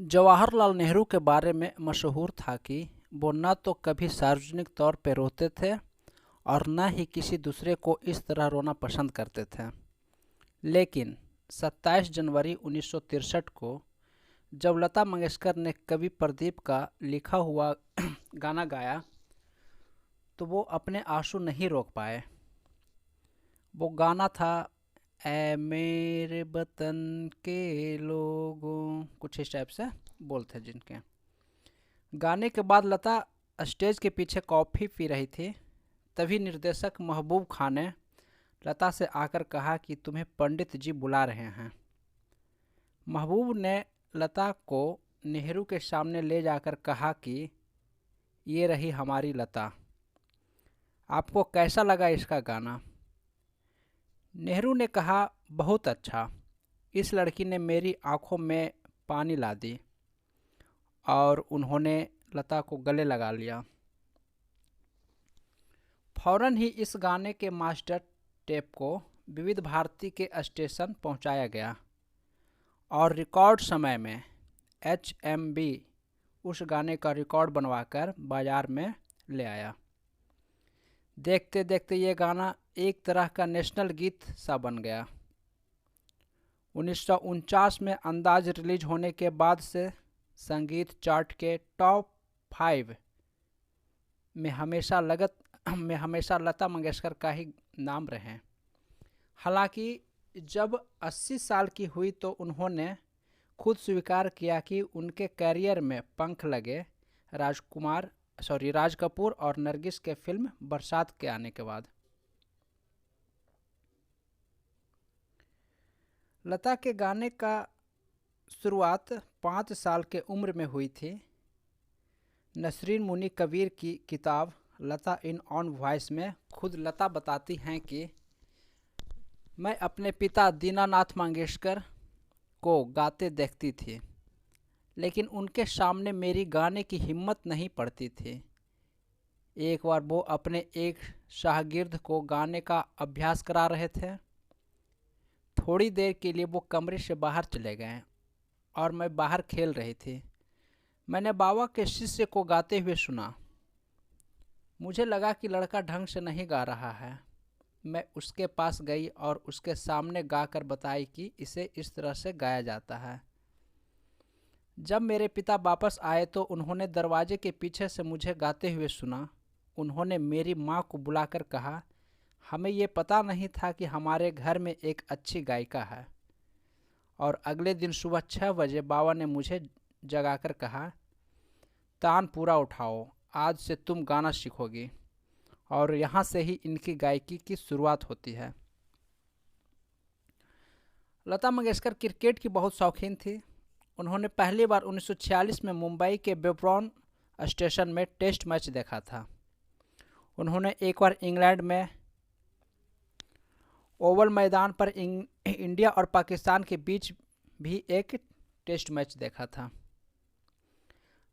जवाहरलाल नेहरू के बारे में मशहूर था कि वो न तो कभी सार्वजनिक तौर पर रोते थे और न ही किसी दूसरे को इस तरह रोना पसंद करते थे। लेकिन 27 जनवरी 1963 को जब लता मंगेशकर ने कवि प्रदीप का लिखा हुआ गाना गाया तो वो अपने आंसू नहीं रोक पाए। वो गाना था ऐ मेरे वतन के लोगों, कुछ इस टाइप से बोल थे जिनके। गाने के बाद लता स्टेज के पीछे कॉफ़ी पी रही थी। तभी निर्देशक महबूब खान ने लता से आकर कहा कि तुम्हें पंडित जी बुला रहे हैं। महबूब ने लता को नेहरू के सामने ले जाकर कहा कि ये रही हमारी लता, आपको कैसा लगा इसका गाना? नेहरू ने कहा, बहुत अच्छा, इस लड़की ने मेरी आंखों में पानी ला दी। और उन्होंने लता को गले लगा लिया। फौरन ही इस गाने के मास्टर टेप को विविध भारती के स्टेशन पहुंचाया गया और रिकॉर्ड समय में HMB उस गाने का रिकॉर्ड बनवाकर बाजार में ले आया। देखते देखते ये गाना एक तरह का नेशनल गीत सा बन गया। 1949 में अंदाज रिलीज होने के बाद से संगीत चार्ट के टॉप 5 में हमेशा लता मंगेशकर का ही नाम रहे। हालांकि जब 80 साल की हुई तो उन्होंने खुद स्वीकार किया कि उनके करियर में पंख लगे राज कपूर और नरगिस के फिल्म बरसात के आने के बाद। लता के गाने का शुरुआत 5 साल के उम्र में हुई थी। नसरीन मुनी कबीर की किताब लता इन ऑन वॉइस में खुद लता बताती हैं कि मैं अपने पिता दीनानाथ मंगेशकर को गाते देखती थी, लेकिन उनके सामने मेरी गाने की हिम्मत नहीं पड़ती थी। एक बार वो अपने एक शागिर्द को गाने का अभ्यास करा रहे थे। थोड़ी देर के लिए वो कमरे से बाहर चले गए और मैं बाहर खेल रही थी। मैंने बाबा के शिष्य को गाते हुए सुना। मुझे लगा कि लड़का ढंग से नहीं गा रहा है। मैं उसके पास गई और उसके सामने गाकर बताई कि इसे इस तरह से गाया जाता है। जब मेरे पिता वापस आए तो उन्होंने दरवाजे के पीछे से मुझे गाते हुए सुना। उन्होंने मेरी माँ को बुलाकर कहा, हमें ये पता नहीं था कि हमारे घर में एक अच्छी गायिका है। और अगले दिन सुबह 6 बजे बाबा ने मुझे जगाकर कहा, तान पूरा उठाओ, आज से तुम गाना सीखोगी। और यहाँ से ही इनकी गायकी की शुरुआत होती है। लता मंगेशकर क्रिकेट की बहुत शौकीन थी। उन्होंने पहली बार 1946 में मुंबई के बेब्रॉन स्टेशन में टेस्ट मैच देखा था। उन्होंने एक बार इंग्लैंड में ओवल मैदान पर इंडिया और पाकिस्तान के बीच भी एक टेस्ट मैच देखा था।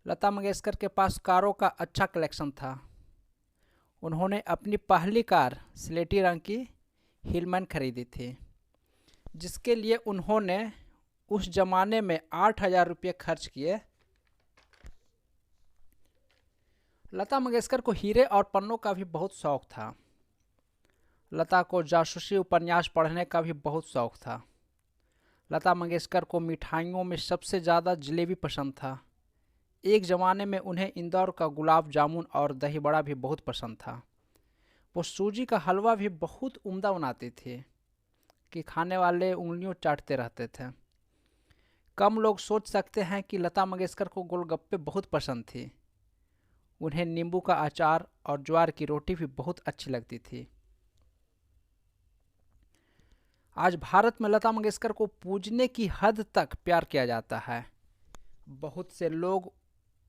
लता मंगेशकर के पास कारों का अच्छा कलेक्शन था। उन्होंने अपनी पहली कार स्लेटी रंग की हिलमैन खरीदी थी, जिसके लिए उन्होंने उस जमाने में 8,000 रुपये खर्च किए। लता मंगेशकर को हीरे और पन्नों का भी बहुत शौक था। लता को जासूसी उपन्यास पढ़ने का भी बहुत शौक था। लता मंगेशकर को मिठाइयों में सबसे ज़्यादा जलेबी पसंद था। एक ज़माने में उन्हें इंदौर का गुलाब जामुन और दही बड़ा भी बहुत पसंद था। वो सूजी का हलवा भी बहुत उम्दा बनाती थी कि खाने वाले उंगलियों चाटते रहते थे। कम लोग सोच सकते हैं कि लता मंगेशकर को गोलगप्पे बहुत पसंद थी। उन्हें नींबू का अचार और ज्वार की रोटी भी बहुत अच्छी लगती थी। आज भारत में लता मंगेशकर को पूजने की हद तक प्यार किया जाता है। बहुत से लोग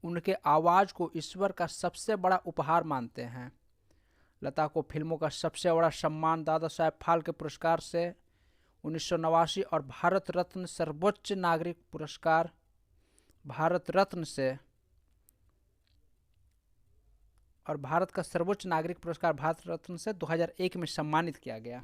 उनके आवाज़ को ईश्वर का सबसे बड़ा उपहार मानते हैं। लता को फिल्मों का सबसे बड़ा सम्मान दादा साहेब फाल्के पुरस्कार से 1989 और भारत रत्न सर्वोच्च नागरिक पुरस्कार भारत रत्न से और भारत का सर्वोच्च नागरिक पुरस्कार भारत रत्न से 2001 में सम्मानित किया गया।